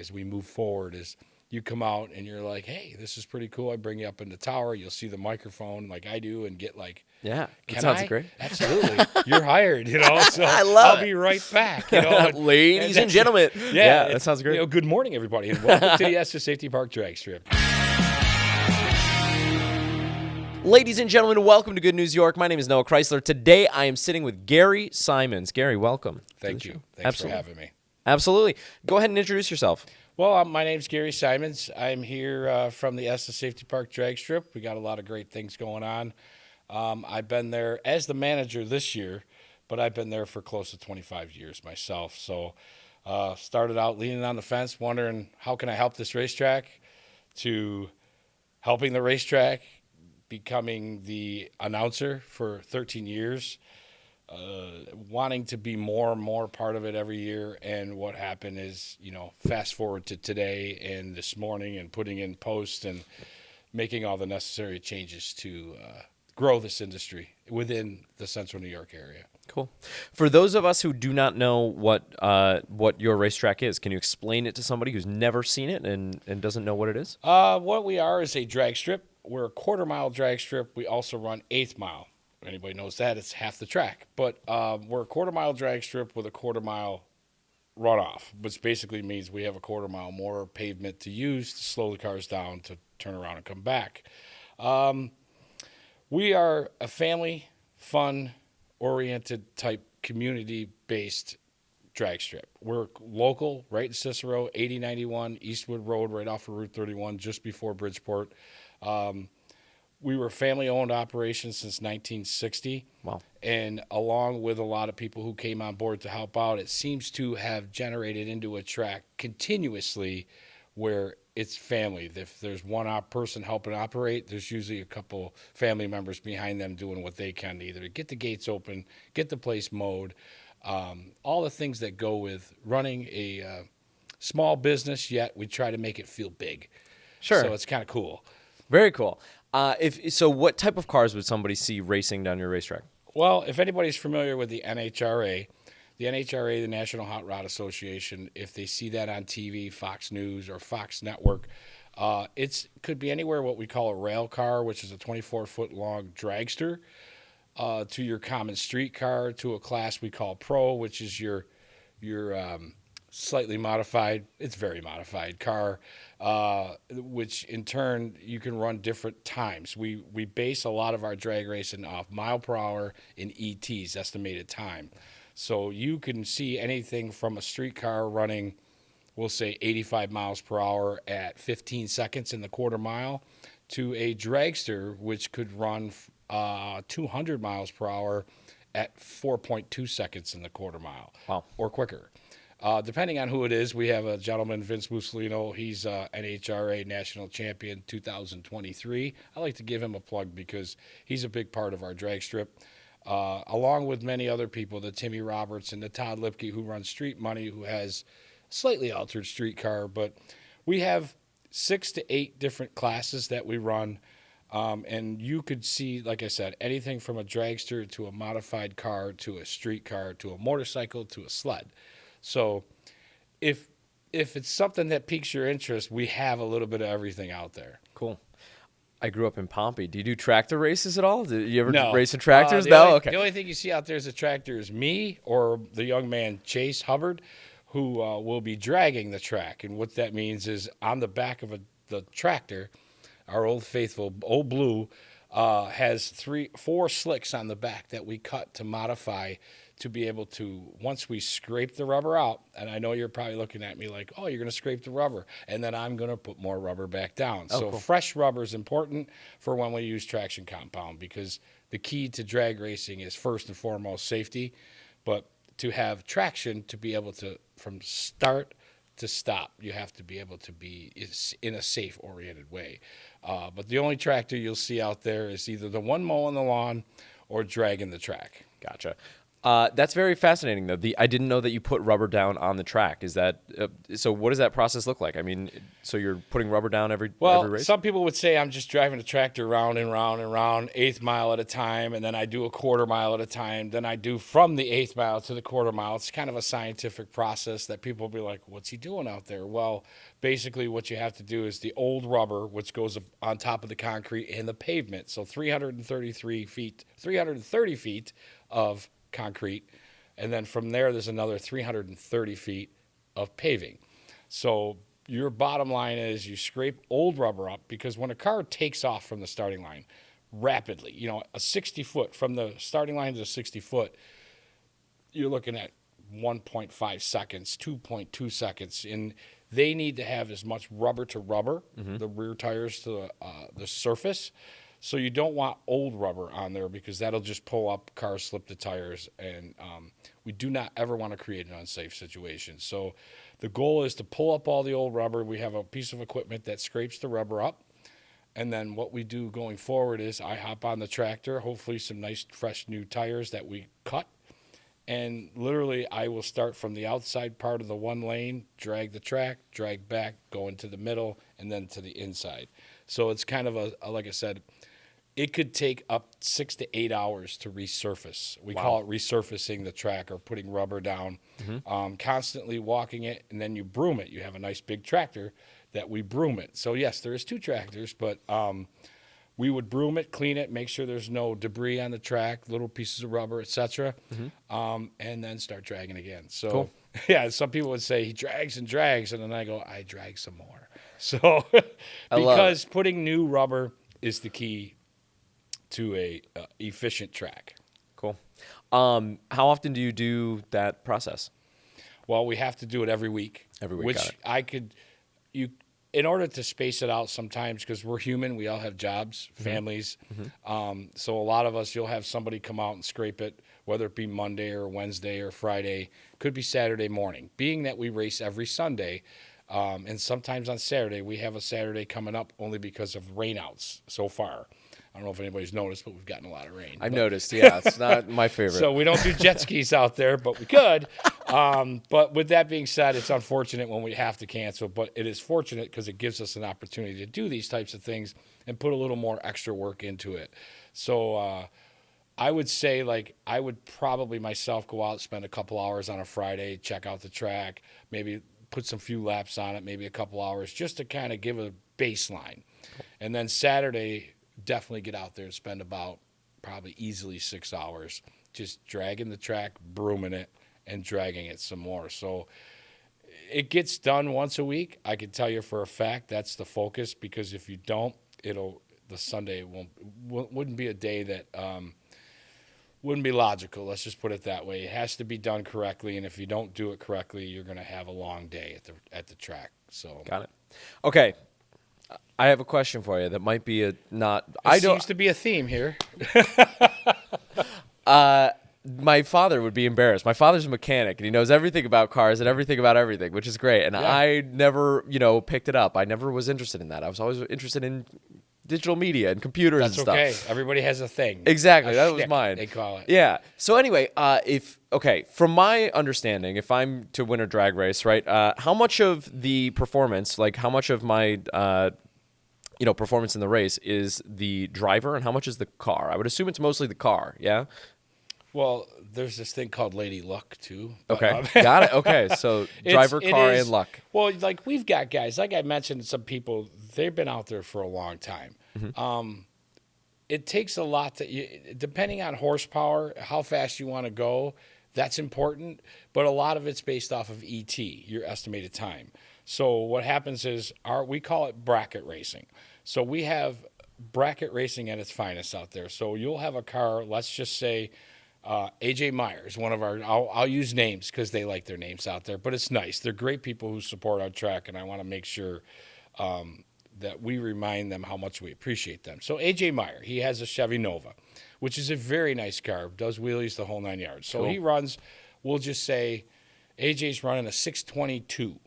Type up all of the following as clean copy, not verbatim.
as we move forward is you come out and you're like, hey, this is pretty cool. I bring you up in the tower. You'll see the microphone like I do and get like, Yeah, that can sounds I? great. Absolutely. You're hired, So I love I'll it. be right back, and Ladies and gentlemen. Yeah, That sounds great. Good morning, everybody, and welcome to the Esta Safety Park Dragstrip. Ladies and gentlemen, welcome to Good News York. My name is Noah Chrysler. Today I am sitting with Gary Simons. Gary, welcome. Thank you. Thanks for having me. Absolutely. Go ahead and introduce yourself. Well, my name's Gary Simons. I'm here from the Esta Safety Park Dragstrip. We got a lot of great things going on. I've been there as the manager this year, but I've been there for close to 25 years myself. So started out leaning on the fence, wondering how can I help this racetrack, to helping the racetrack, becoming the announcer for 13 years, wanting to be more and more part of it every year. And what happened is, fast forward to today and this morning and putting in posts and making all the necessary changes to grow this industry within the Central New York area. Cool. For those of us who do not know what your racetrack is, can you explain it to somebody who's never seen it and doesn't know what it is? What we are is a drag strip. We're a quarter-mile drag strip. We also run eighth mile. If anybody knows that, it's half the track. But we're a quarter-mile drag strip with a quarter-mile runoff, which basically means we have a quarter-mile more pavement to use to slow the cars down to turn around and come back. We are a family, fun-oriented type, community-based drag strip. We're local, right in Cicero, 8091 Eastwood Road, right off of Route 31, just before Bridgeport. We were a family-owned operation since 1960. Wow. And along with a lot of people who came on board to help out, it seems to have generated into a track continuously where it's family. If there's one person helping operate, there's usually a couple family members behind them doing what they can to either get the gates open, get the place mowed, all the things that go with running a small business, yet we try to make it feel big. Sure. So it's kind of cool. Very cool. So what type of cars would somebody see racing down your racetrack? Well, if anybody's familiar with the NHRA, the National Hot Rod Association, if they see that on TV, Fox News or Fox Network, it could be anywhere what we call a rail car, which is a 24-foot long dragster, to your common street car, to a class we call Pro, which is your slightly modified, it's very modified car, which in turn you can run different times. We base a lot of our drag racing off mile per hour in ETs, estimated time. So you can see anything from a street car running, we'll say 85 miles per hour at 15 seconds in the quarter mile, to a dragster which could run 200 miles per hour at 4.2 seconds in the quarter mile. Wow. Or quicker. Depending on who it is, we have a gentleman, Vince Mussolino. He's NHRA National Champion 2023. I like to give him a plug because he's a big part of our drag strip, along with many other people, the Timmy Roberts and the Todd Lipke, who runs Street Money, who has slightly altered street car. But we have 6 to 8 different classes that we run. And you could see, like I said, anything from a dragster to a modified car to a street car to a motorcycle to a sled. So if it's something that piques your interest, we have a little bit of everything out there. Cool. I grew up in Pompey. Do you do tractor races at all? Do you ever No. race in tractors? The only thing you see out there as a tractor is me or the young man Chase Hubbard, who will be dragging the track. And what that means is on the back of the tractor, our old faithful, Old Blue, has 4 slicks on the back that we cut to modify to be able to, once we scrape the rubber out, and I know you're probably looking at me like, oh, you're going to scrape the rubber, and then I'm going to put more rubber back down. So cool. Fresh rubber is important for when we use traction compound, because the key to drag racing is first and foremost safety, but to have traction, to be able to, from start to stop, you have to be able to be in a safe-oriented way. But the only tractor you'll see out there is either the one mowing the lawn or dragging the track. Gotcha. That's very fascinating, though. I didn't know that you put rubber down on the track. Is that so? What does that process look like? I mean, so you're putting rubber down every race? Some people would say I'm just driving a tractor round and round and round, 1/8 mile at a time, and then I do a 1/4 mile at a time. Then I do from the 1/8 mile to the 1/4 mile. It's kind of a scientific process that people will be like, what's he doing out there? Well, basically what you have to do is the old rubber, which goes on top of the concrete and the pavement. So 330 feet of concrete, and then from there's another 330 feet of paving. So your bottom line is you scrape old rubber up, because when a car takes off from the starting line rapidly, a 60 foot from the starting line to 60 foot, you're looking at 1.5 seconds, 2.2 seconds, and they need to have as much rubber to rubber, the rear tires to the surface. So you don't want old rubber on there, because that'll just pull up, cars slip the tires, and we do not ever want to create an unsafe situation. So the goal is to pull up all the old rubber. We have a piece of equipment that scrapes the rubber up, and then what we do going forward is I hop on the tractor, hopefully some nice fresh new tires that we cut, and literally I will start from the outside part of the one lane, drag the track, drag back, go into the middle, and then to the inside. So it's kind of like I said, it could take up 6 to 8 hours to resurface. We call it resurfacing the track, or putting rubber down, constantly walking it, and then you broom it. You have a nice big tractor that we broom it. So yes, there is 2 tractors, but we would broom it, clean it, make sure there's no debris on the track, little pieces of rubber, etc., and then start dragging again. So Cool. yeah, some people would say he drags, and then I go, I drag some more. So because putting new rubber is the key to a efficient track. Cool. How often do you do that process? Well, we have to do it every week. Every week, which got it. In order to space it out sometimes, because we're human, we all have jobs, families. So a lot of us, you'll have somebody come out and scrape it, whether it be Monday or Wednesday or Friday, could be Saturday morning. Being that we race every Sunday, and sometimes on Saturday, we have a Saturday coming up only because of rainouts so far. I don't know if anybody's noticed, but we've gotten a lot of rain. I've noticed, yeah. It's not my favorite. So we don't do jet skis out there, but we could. But with that being said, it's unfortunate when we have to cancel, but it is fortunate because it gives us an opportunity to do these types of things and put a little more extra work into it. So I would say, I would probably myself go out, spend a couple hours on a Friday, check out the track, maybe put some few laps on it, maybe a couple hours, just to kind of give a baseline. And then Saturday, definitely get out there and spend about probably easily 6 hours just dragging the track, brooming it, and dragging it some more. So it gets done once a week. I can tell you for a fact that's the focus, because if you don't, the Sunday wouldn't be a day that wouldn't be logical. Let's just put it that way. It has to be done correctly, and if you don't do it correctly, you're going to have a long day at the track. So got it. Okay. I have a question for you that might be seems to be a theme here. My father would be embarrassed. My father's a mechanic, and he knows everything about cars and everything about everything, which is great. And I never, picked it up. I never was interested in that. I was always interested in digital media and computers and stuff. That's okay. Everybody has a thing. Exactly. That was shtick, mine. they call it. Yeah. So anyway, from my understanding, if I'm to win a drag race, right, how much of the performance, how much of my performance in the race is the driver, and how much is the car? I would assume it's mostly the car, yeah? Well, there's this thing called Lady Luck, too. Okay, got it. Okay, so driver, car, and luck. Well, we've got guys, like I mentioned, some people, they've been out there for a long time. It takes a lot depending on horsepower, how fast you want to go, that's important, but a lot of it's based off of ET, your estimated time. So what happens is we call it bracket racing. So we have bracket racing at its finest out there. So you'll have a car, let's just say AJ Myers, one of our, I'll use names because they like their names out there, but it's nice. They're great people who support our track, and I want to make sure that we remind them how much we appreciate them. So AJ Meyer, he has a Chevy Nova, which is a very nice car, does wheelies the whole 9 yards. So he runs, we'll just say AJ's running a 622,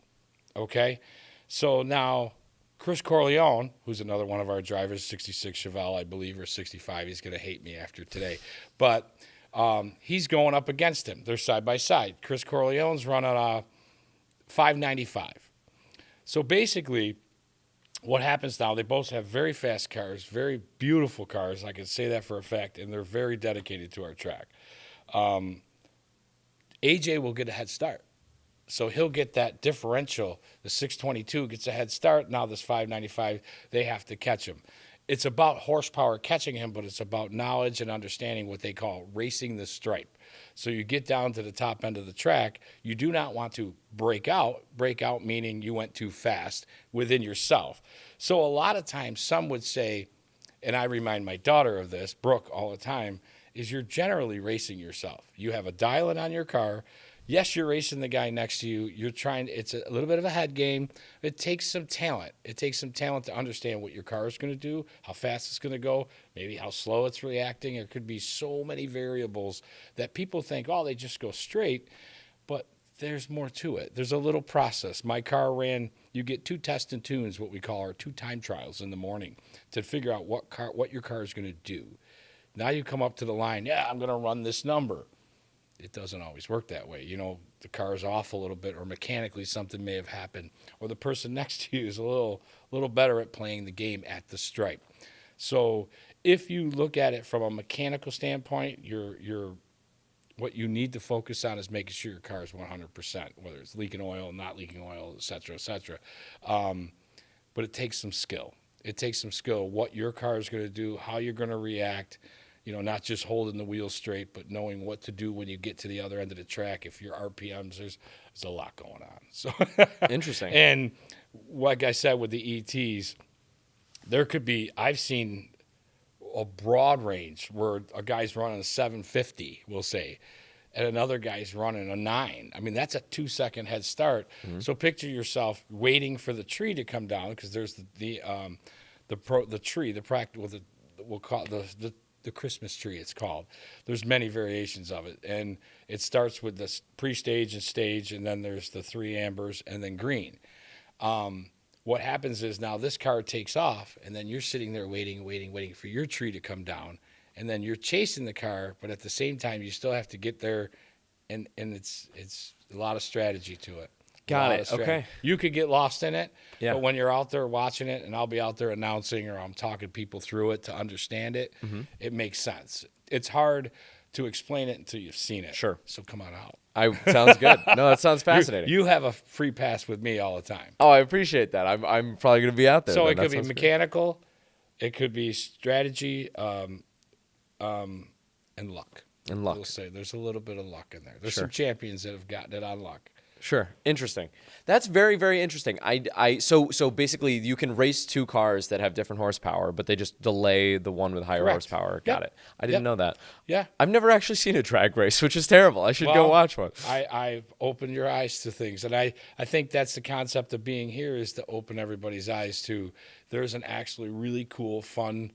okay? So now Chris Corleone, who's another one of our drivers, 66 Chevelle, I believe, or 65, he's going to hate me after today, but He's going up against him. They're side by side. Chris Corleone's running a 595. So basically, what happens now, they both have very fast cars, very beautiful cars. I can say that for a fact, and they're very dedicated to our track. AJ will get a head start. So he'll get that differential. The 622 gets a head start. Now this 595, they have to catch him. It's about horsepower catching him, but it's about knowledge and understanding what they call racing the stripe. So you get down to the top end of the track. You do not want to break out. Break out meaning you went too fast within yourself. So a lot of times some would say, and I remind my daughter of this, Brooke, all the time, is you're generally racing yourself. You have a dial-in on your car. Yes, you're racing the guy next to you. You're trying. It's a little bit of a head game. It takes some talent. It takes some talent to understand what your car is going to do, how fast it's going to go, maybe how slow it's reacting. There could be so many variables that people think, oh, they just go straight, but there's more to it. There's a little process. My car ran. You get 2 test and tunes, what we call our 2 time trials in the morning, to figure out what your car is going to do. Now you come up to the line. Yeah, I'm going to run this number. It doesn't always work that way. You know, the car's off a little bit, or mechanically something may have happened, or the person next to you is a little better at playing the game at the stripe. So if you look at it from a mechanical standpoint, what you need to focus on is making sure your car is 100%, whether it's leaking oil, not leaking oil, et cetera, et cetera. But it takes some skill. It takes some skill, what your car is going to do, how you're going to react. You know, not just holding the wheels straight, but knowing what to do when you get to the other end of the track. If your RPMs, there's a lot going on. So Interesting. And like I said with the ETs, there could be, I've seen a broad range where a guy's running a 750, we'll say, and another guy's running a 9. I mean, that's a 2-second head start. Mm-hmm. So picture yourself waiting for the tree to come down, because there's the tree, the practical, we'll call it the Christmas tree, it's called. There's many variations of it. And it starts with the pre-stage and stage, and then there's the 3 ambers, and then green. What happens is now this car takes off, and then you're sitting there waiting for your tree to come down. And then you're chasing the car, but at the same time, you still have to get there, and it's a lot of strategy to it. Got it. Okay. You could get lost in it, yeah. But when you're out there watching it, and I'll be out there announcing, or I'm talking people through it to understand it, mm-hmm. It makes sense. It's hard to explain it until you've seen it. Sure. So come on out. Sounds good. No, that sounds fascinating. You have a free pass with me all the time. Oh, I appreciate that. I'm probably going to be out there. So it could be mechanical, it could be strategy, and luck. And luck. We'll say there's a little bit of luck in there. There's some champions that have gotten it on luck. Sure. Interesting. That's very, very interesting. So basically you can race 2 cars that have different horsepower, but they just delay the one with higher horsepower. Got it. I didn't know that. Yeah. I've never actually seen a drag race, which is terrible. I should go watch one. I've opened your eyes to things. And I think that's the concept of being here, is to open everybody's eyes to there's an actually really cool, fun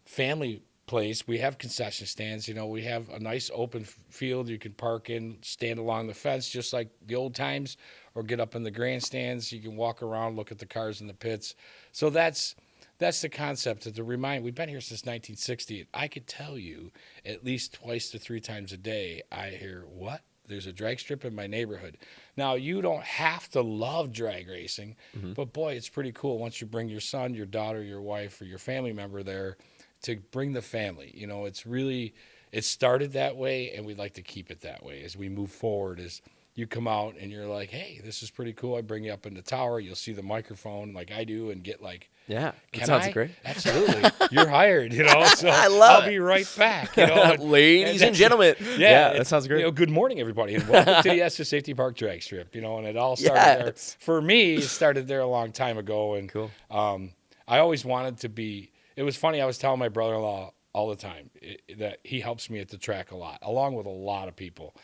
family place. We have concession stands. You know, we have a nice open field you can park in, stand along the fence just like the old times, or get up in the grandstands. You can walk around, look at the cars in the pits. So that's the concept. To remind, we've been here since 1960. I could tell you at least 2 to 3 times a day I hear, what? There's a drag strip in my neighborhood. Now, you don't have to love drag racing, mm-hmm. but boy, it's pretty cool once you bring your son, your daughter, your wife, or your family member there, to bring the family. You know, it started that way, and we'd like to keep it that way as we move forward. As you come out and you're like, hey, this is pretty cool. I bring you up in the tower. You'll see the microphone like I do and get like, yeah, that sounds great. Absolutely. You're hired, you know, so I'll be right back. You know, ladies and gentlemen. Yeah, that sounds great. You know, good morning, everybody, and welcome to the Esta Safety Park Dragstrip. You know, and it all started there. For me, it started there a long time ago. And cool. I always wanted to be. It was funny. I was telling my brother-in-law all the time that he helps me at the track a lot, along with a lot of people.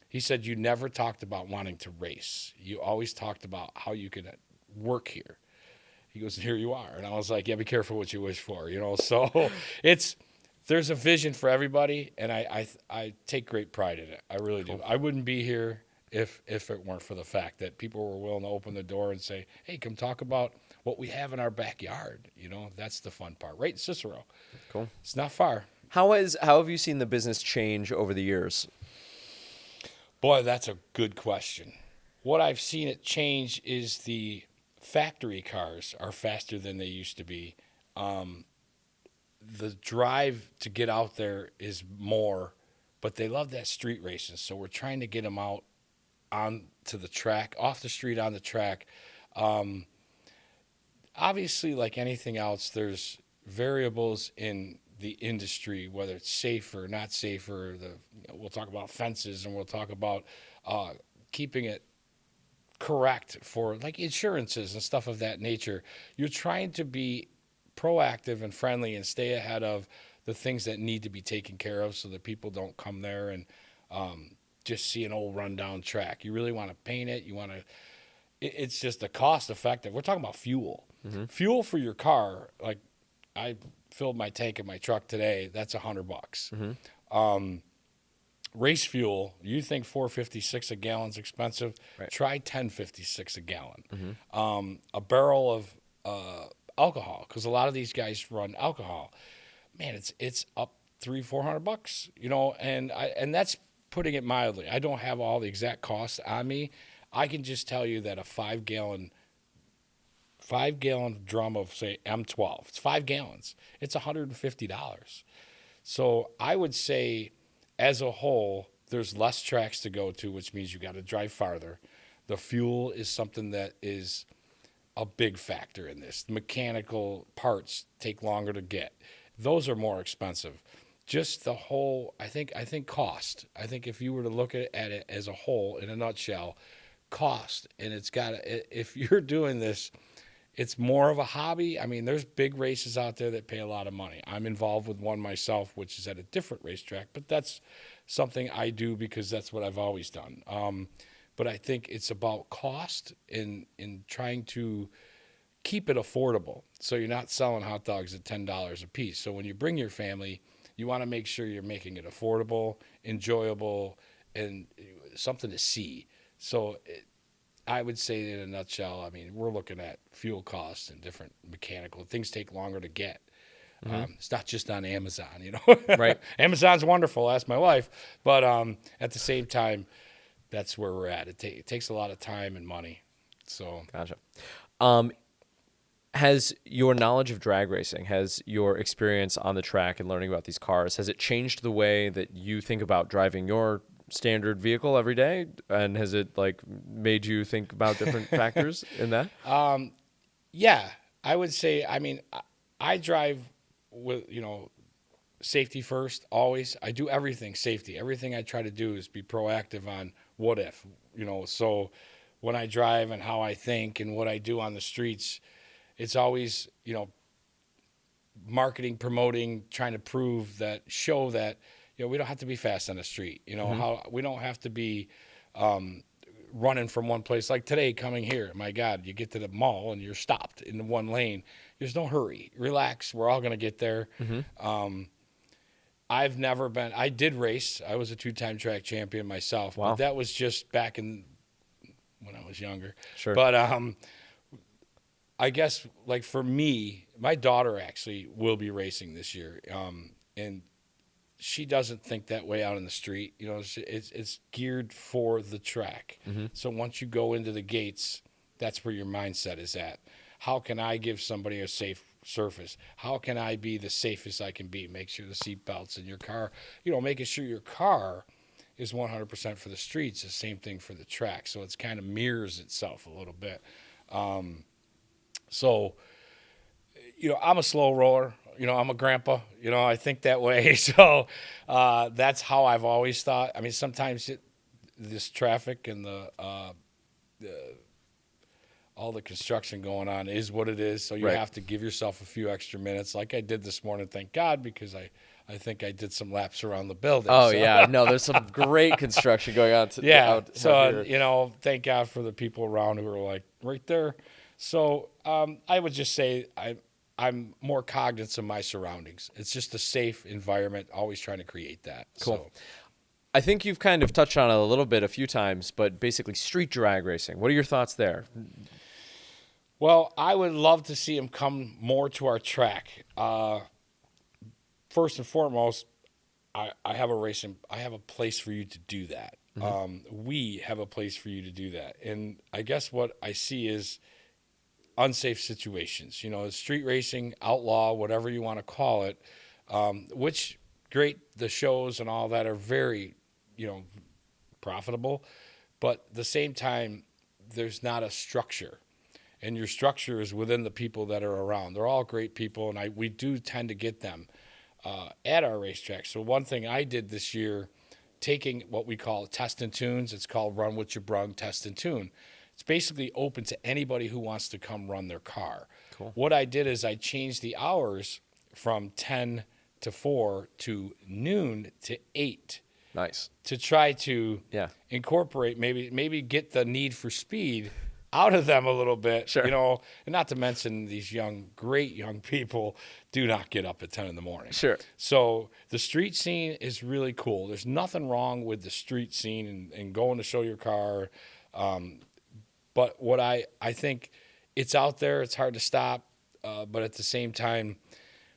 He said, you never talked about wanting to race. You always talked about how you could work here. He goes, here you are. And I was like, yeah, be careful what you wish for, you know. So there's a vision for everybody, and I take great pride in it. I really do. I wouldn't be here if it weren't for the fact that people were willing to open the door and say, hey, come talk about what we have in our backyard. You know, that's the fun part. Right in Cicero. Cool. It's not far. How have you seen the business change over the years? Boy, that's a good question. What I've seen it change is the factory cars are faster than they used to be. The drive to get out there is more, but they love that street racing. So we're trying to get them out on to the track, off the street on the track. Obviously, like anything else, there's variables in the industry, whether it's safe or not safe, or we'll talk about fences and we'll talk about keeping it correct for like insurances and stuff of that nature. You're trying to be proactive and friendly and stay ahead of the things that need to be taken care of so that people don't come there and just see an old rundown track. You really want to paint it. You want to. It's just a cost effective. We're talking about fuel. Mm-hmm. Fuel for your car. Like I filled my tank in my truck today. That's $100. Mm-hmm. Race fuel. You think $4.56 a gallon's expensive? Right. Try $10.56 a gallon. Mm-hmm. A barrel of alcohol, because a lot of these guys run alcohol. Man, it's up $300-$400. You know, and that's putting it mildly. I don't have all the exact costs on me. I can just tell you that a 5-gallon drum of, say, M12, it's 5 gallons. It's $150. So I would say, as a whole, there's less tracks to go to, which means you got to drive farther. The fuel is something that is a big factor in this. The mechanical parts take longer to get. Those are more expensive. Just the whole, I think cost. I think if you were to look at it as a whole, in a nutshell, cost, and if you're doing this, it's more of a hobby. I mean, there's big races out there that pay a lot of money. I'm involved with one myself, which is at a different racetrack, but that's something I do because that's what I've always done. But I think it's about cost in trying to keep it affordable. So you're not selling hot dogs at $10 a piece. So when you bring your family, you want to make sure you're making it affordable, enjoyable, and something to see. So I would say in a nutshell, I mean, we're looking at fuel costs and different mechanical things take longer to get. Mm-hmm. It's not just on Amazon, you know. Right. Amazon's wonderful, ask my wife. But at the same time, that's where we're at. It takes a lot of time and money. So gotcha. Has your knowledge of drag racing, has your experience on the track and learning about these cars, has it changed the way that you think about driving your standard vehicle every day? And has it like made you think about different factors in that? Yeah, I would say, I mean, I drive with, safety first, always. I do everything safety. Everything I try to do is be proactive on what if, so when I drive and how I think and what I do on the streets, it's always, marketing, promoting, trying to show that, we don't have to be fast on the street. Mm-hmm. How we don't have to be running from one place. Like today coming here, my God, you get to the mall and you're stopped in one lane. There's no hurry. Relax. We're all going to get there. Mm-hmm. I did race. I was a 2-time track champion myself. Wow. But that was just back when I was younger. Sure. But I guess, like, for me, my daughter actually will be racing this year, and she doesn't think that way out in the street. It's geared for the track. Mm-hmm. So once you go into the gates, that's where your mindset is at. How can I give somebody a safe surface? How can I be the safest I can be? Make sure the seat belts in your car, making sure your car is 100% for the streets, the same thing for the track. So it's kind of mirrors itself a little bit. So, I'm a slow roller. I'm a grandpa. I think that way. So that's how I've always thought. I mean, sometimes this traffic and all the construction going on is what it is. So you have to give yourself a few extra minutes, like I did this morning. Thank God, because I think I did some laps around the building. Oh, so. Yeah. No, there's some great construction going on. So, thank God for the people around who are like right there. So I would just say I'm more cognizant of my surroundings. It's just a safe environment, always trying to create that. Cool. So. I think you've kind of touched on it a little bit a few times, but basically street drag racing. What are your thoughts there? Well, I would love to see them come more to our track. first and foremost, I have a place for you to do that. We have a place for you to do that. And I guess what I see is unsafe situations, street racing, outlaw, whatever you want to call it, which great, the shows and all that are very, profitable. But at the same time, there's not a structure. And your structure is within the people that are around. They're all great people, and we do tend to get them at our racetrack. So one thing I did this year, taking what we call test and tunes, it's called Run With Your Brung Test and Tune. It's basically open to anybody who wants to come run their car. Cool. What I did is I changed the hours from 10 to 4 to noon to 8. Nice. To try to incorporate, maybe get the need for speed out of them a little bit, Sure. And not to mention these great young people do not get up at 10 in the morning. Sure. So the street scene is really cool. There's nothing wrong with the street scene and going to show your car. But what I think it's out there, it's hard to stop. But at the same time,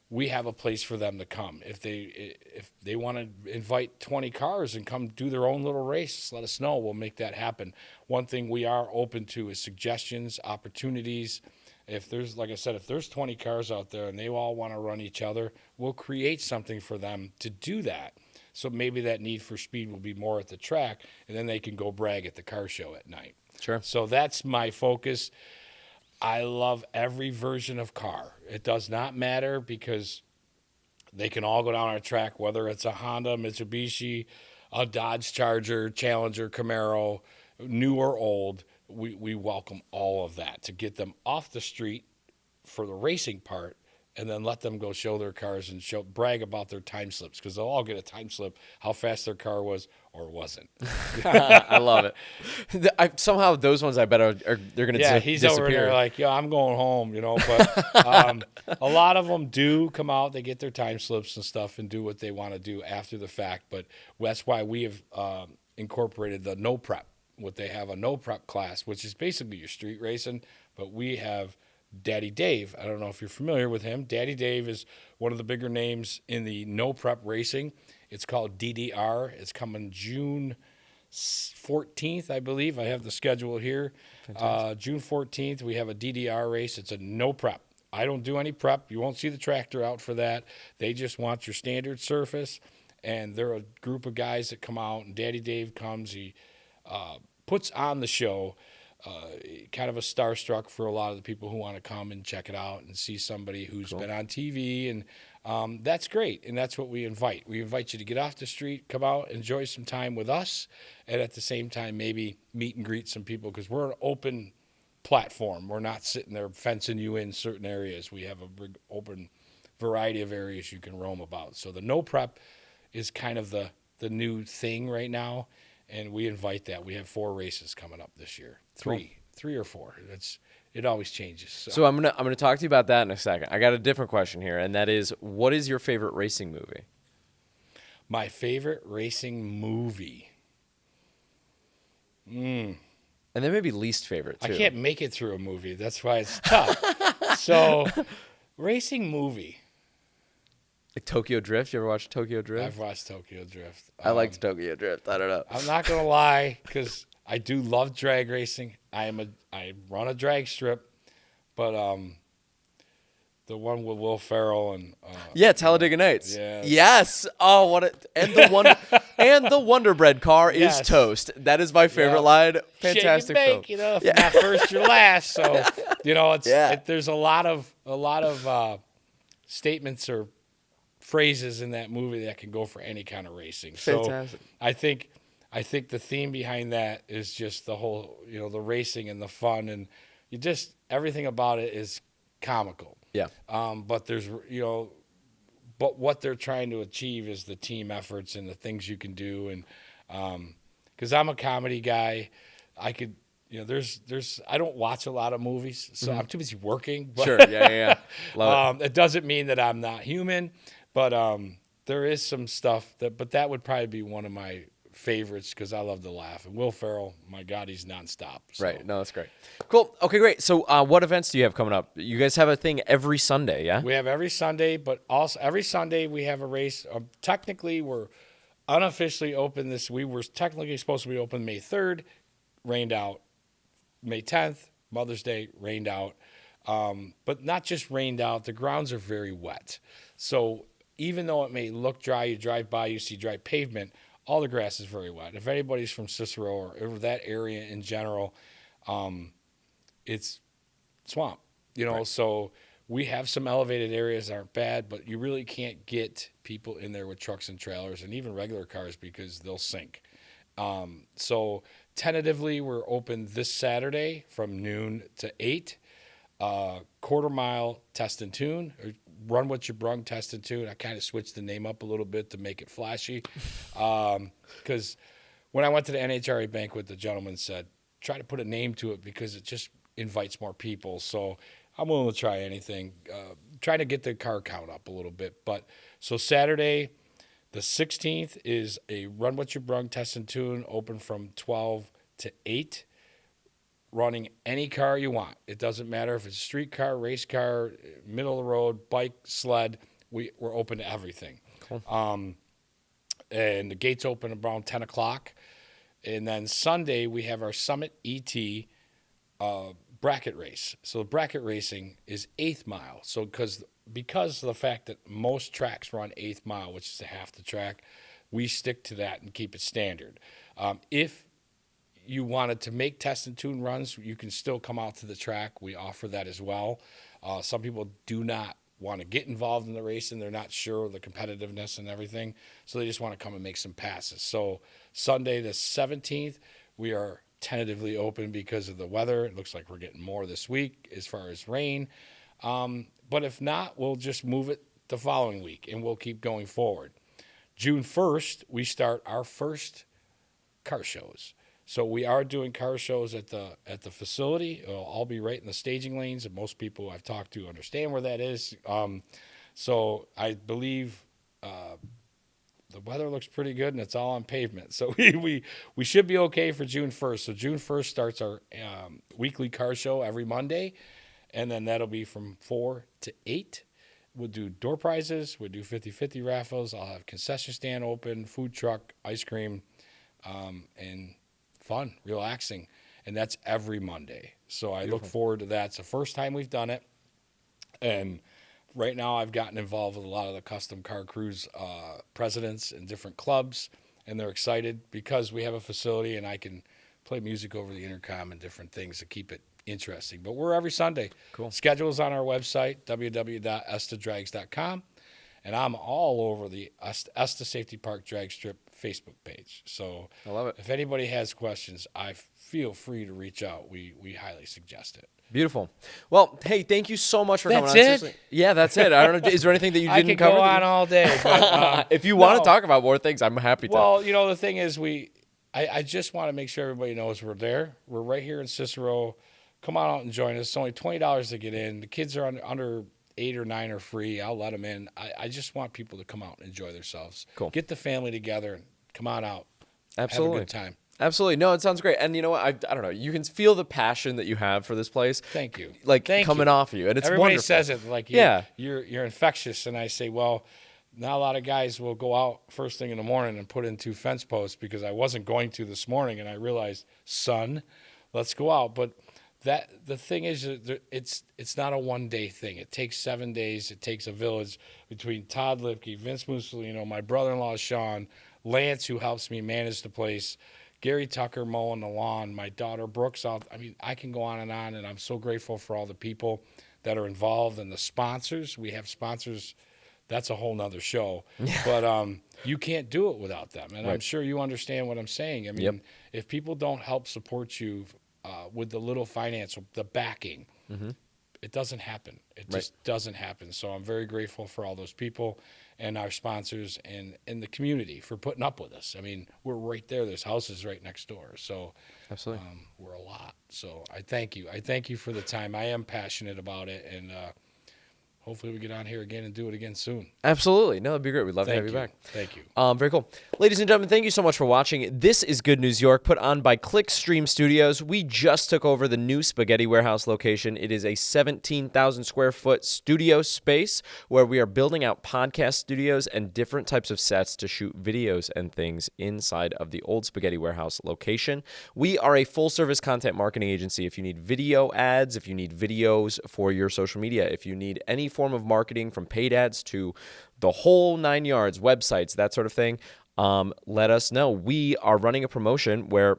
we have a place for them to come. If they want to invite 20 cars and come do their own little race, let us know. We'll make that happen. One thing we are open to is suggestions, opportunities. If there's, like I said, if there's 20 cars out there and they all want to run each other, we'll create something for them to do that. So maybe that need for speed will be more at the track, and then they can go brag at the car show at night. Sure. So that's my focus. I love every version of car. It does not matter because they can all go down our track, whether it's a Honda, Mitsubishi, a Dodge Charger, Challenger, Camaro, new or old. We welcome all of that to get them off the street for the racing part, and then let them go show their cars and brag about their time slips, because they'll all get a time slip, how fast their car was or wasn't. I love it. Somehow those ones, I bet, are they're going to he's disappear. over there like, I'm going home, But a lot of them do come out. They get their time slips and stuff and do what they want to do after the fact. But that's why we have incorporated the no prep. What they have a no prep class, which is basically your street racing. But we have Daddy Dave. I don't know if you're familiar with him. Daddy Dave is one of the bigger names in the no prep racing. It's called DDR. It's coming June 14th, I believe. I have the schedule here. June 14th, we have a DDR race. It's a no prep. I don't do any prep. You won't see the tractor out for that. They just want your standard surface, and they're a group of guys that come out, and Daddy Dave comes. He puts on the show. Kind of a starstruck for a lot of the people who want to come and check it out and see somebody who's been on TV, and that's great, and that's what we invite. We invite you to get off the street, come out, enjoy some time with us, and at the same time maybe meet and greet some people, because we're an open platform. We're not sitting there fencing you in certain areas. We have a big open variety of areas you can roam about. So the no prep is kind of the new thing right now, and we invite that. We have 4 races coming up this year. Three or 4. It always changes. So I'm gonna talk to you about that in a second. I got a different question here, and that is, what is your favorite racing movie? My favorite racing movie. And then maybe least favorite too. I can't make it through a movie. That's why it's tough. So, racing movie. Like Tokyo Drift. You ever watch Tokyo Drift? I've watched Tokyo Drift. I liked Tokyo Drift. I don't know. I'm not gonna lie, because I do love drag racing. I run a drag strip, but the one with Will Ferrell and Talladega Nights. Yes. Yes. Oh, and the Wonder Bread car is toast. That is my favorite line. Fantastic Shake and bake, film. if not first, you're last. So there's a lot of statements or phrases in that movie that can go for any kind of racing. Fantastic. So I think the theme behind that is just the whole, the racing and the fun, and everything about it is comical. Yeah. But there's, but what they're trying to achieve is the team efforts and the things you can do. And, cause I'm a comedy guy, I could, I don't watch a lot of movies, so I'm too busy working. But, Sure. Yeah. Love it. It doesn't mean that I'm not human, but, there is some stuff but that would probably be one of my favorites because I love to laugh. And Will Ferrell, my God, he's nonstop. So. Right. No, that's great. Cool. Okay, great. So what events do you have coming up? You guys have a thing every Sunday, yeah? We have every Sunday, but also every Sunday we have a race. Technically, we're unofficially open this. We were technically supposed to be open May 3rd, rained out. May 10th, Mother's Day, rained out. But not just rained out, the grounds are very wet. So even though it may look dry, you drive by, you see dry pavement, all the grass is very wet. If anybody's from Cicero or that area in general, it's swamp, Right. So we have some elevated areas that aren't bad, but you really can't get people in there with trucks and trailers and even regular cars because they'll sink. So tentatively, we're open this Saturday from noon to 8. Quarter mile test and tune, or run what you brung test and tune. I kind of switched the name up a little bit to make it flashy. Because when I went to the NHRA banquet, the gentleman said, try to put a name to it because it just invites more people. So I'm willing to try anything. Try to get the car count up a little bit. But so Saturday, the 16th is a run what you brung test and tune, open from 12 to 8. Running any car you want. It doesn't matter if it's a street car, race car, middle of the road, bike, sled. We're open to everything. Cool. And the gates open around 10 o'clock. And then Sunday, we have our Summit ET bracket race. So the bracket racing is 8th mile. So because of the fact that most tracks run 8th mile, which is half the track, we stick to that and keep it standard. If you wanted to make test and tune runs, you can still come out to the track. We offer that as well. Some people do not want to get involved in the racing. They're not sure of the competitiveness and everything, so they just want to come and make some passes. So Sunday the 17th, we are tentatively open because of the weather. It looks like we're getting more this week as far as rain. But if not, we'll just move it the following week, and we'll keep going forward. June 1st, we start our first car shows. So we are doing car shows at the facility. It'll all be right in the staging lanes, and most people I've talked to understand where that is. So I believe the weather looks pretty good, and it's all on pavement. So we should be okay for June 1st. So June 1st starts our weekly car show every Monday, and then that'll be from 4 to 8. We'll do door prizes. We'll do 50-50 raffles. I'll have concession stand open, food truck, ice cream, and fun, relaxing, and that's every Monday. So I look forward to that. It's the first time we've done it, and right now I've gotten involved with a lot of the custom car crews presidents and different clubs, and they're excited because we have a facility and I can play music over the intercom and different things to keep it interesting. But we're every Sunday. Cool. Schedule's on our website, www.estadrags.com. And I'm all over the Esta Safety Park Dragstrip Facebook page. So I love it. If anybody has questions, I feel free to reach out. We highly suggest it. Beautiful. Well, hey, thank you so much for coming on. That's it? Seriously. Yeah, that's it. I don't know. Is there anything that you I didn't could cover? go on all day. But, If you want no. to talk about more things, I'm happy to. Well, the thing is, I just want to make sure everybody knows we're there. We're right here in Cicero. Come on out and join us. It's only $20 to get in. The kids are under 8 or 9 are free. I'll let them in. I just want people to come out and enjoy themselves. Cool. Get the family together and come on out. Absolutely. Have a good time. Absolutely. No, it sounds great. And you know what? I don't know. You can feel the passion that you have for this place. Thank you. Coming off of you. And it's Everybody wonderful. says it like Yeah. you're infectious. And I say, well, not a lot of guys will go out first thing in the morning and put in 2 fence posts because I wasn't going to this morning. And I realized, son, let's go out. But the thing is, it's not a one-day thing. It takes 7 days. It takes a village between Todd Lipke, Vince Mussolino, my brother-in-law, Sean, Lance, who helps me manage the place, Gary Tucker mowing the lawn, my daughter Brooks out. I mean, I can go on, and I'm so grateful for all the people that are involved and the sponsors. We have sponsors. That's a whole nother show. But you can't do it without them. And Right. I'm sure you understand what I'm saying. I mean, Yep. if people don't help support you with the little financial, the backing, it doesn't happen. It just doesn't happen. So I'm very grateful for all those people and our sponsors and the community for putting up with us. I mean, we're right there. There's houses right next door. So Absolutely. we're a lot. So I thank you. I thank you for the time. I am passionate about it. And hopefully we get on here again and do it again soon. Absolutely. No, that'd be great. We'd love to Thank have you back. Thank you. Very cool. Ladies and gentlemen, thank you so much for watching. This is Good News York, put on by Clickstream Studios. We just took over the new Spaghetti Warehouse location. It is a 17,000 square foot studio space where we are building out podcast studios and different types of sets to shoot videos and things inside of the old Spaghetti Warehouse location. We are a full-service content marketing agency. If you need video ads, if you need videos for your social media, if you need any form of marketing from paid ads to the whole 9 yards, websites, that sort of thing, let us know. We are running a promotion where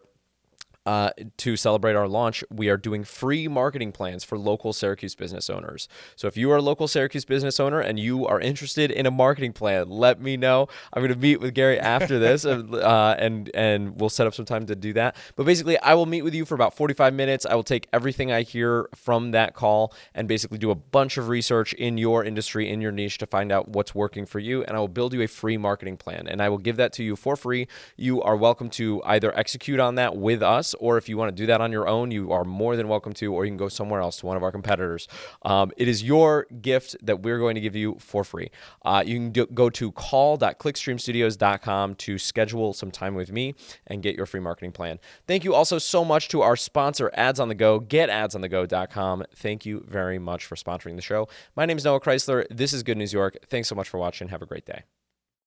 to celebrate our launch, we are doing free marketing plans for local Syracuse business owners. So if you are a local Syracuse business owner and you are interested in a marketing plan, let me know. I'm going to meet with Gary after this, and we'll set up some time to do that. But basically, I will meet with you for about 45 minutes. I will take everything I hear from that call and basically do a bunch of research in your industry, in your niche, to find out what's working for you, and I will build you a free marketing plan, and I will give that to you for free. You are welcome to either execute on that with us, or if you want to do that on your own, you are more than welcome to, or you can go somewhere else to one of our competitors. It is your gift that we're going to give you for free. You can go to call.clickstreamstudios.com to schedule some time with me and get your free marketing plan. Thank you also so much to our sponsor, Ads on the Go, getadsonthego.com. Thank you very much for sponsoring the show. My name is Noah Chrysler. This is Good News York. Thanks so much for watching. Have a great day.